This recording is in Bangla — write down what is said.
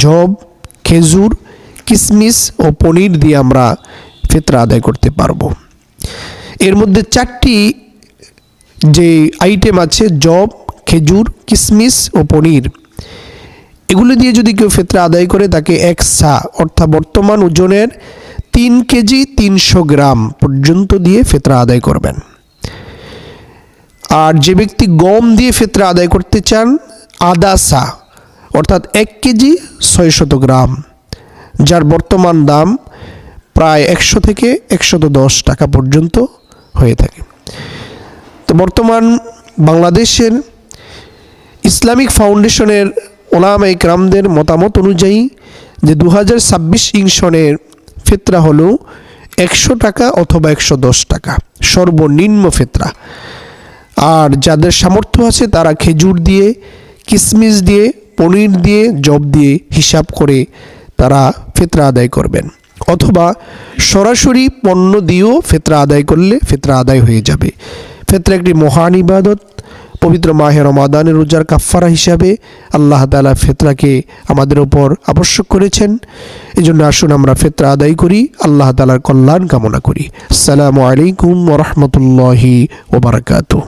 জব, খেজুর, কিশমিশ ও পনির দিয়ে আমরা ফিতরা আদায় করতে পারবো। এর মধ্যে 4টি যে আইটেম আছে, জব, খেজুর, কিশমিশ ও পনির, এগুলো দিয়ে যদি কেউ ফিতরা আদায় করে তাকে 1 সা অর্থাৎ বর্তমান ওজনের 3 কেজি 300 গ্রাম পর্যন্ত দিয়ে ফিতরা আদায় করবেন। আর যে ব্যক্তি গম দিয়ে ফিতরা আদায় করতে চান, আধা সা অর্থাৎ 1 কেজি 600 গ্রাম, যার বর্তমান দাম প্রায় 100 থেকে 110 টাকা পর্যন্ত হয়ে থাকে। তো বর্তমান বাংলাদেশের ইসলামিক ফাউন্ডেশনের ওলামায়ে কেরামদের মতামত অনুযায়ী যে 2026 সনের ফিতরা হলো 100 টাকা অথবা 110 টাকা সর্বনিম্ন ফিতরা। আর যাদের সামর্থ্য আছে তারা খেজুর দিয়ে, কিশমিশ দিয়ে, পনির দিয়ে, জব দিয়ে হিসাব করে তারা ফিতরা আদায় করবেন, অথবা সরাসরি পণ্য দিয়েও ফিতরা আদায় করলে ফিতরা আদায় হয়ে যাবে। ফিতরা একটি মহান ইবাদত। পবিত্র মাহে রমাদানের রোজার কাফফারা হিসাবে আল্লাহ তাআলা ফিতরাকে আমাদের উপর আবশ্যক করেছেন। এজন্য আসুন আমরা ফিতরা আদায় করি, আল্লাহ তাআলার কল্যাণ কামনা করি। আসসালামু আলাইকুম ওয়া রাহমাতুল্লাহি ওয়া বারাকাতুহু।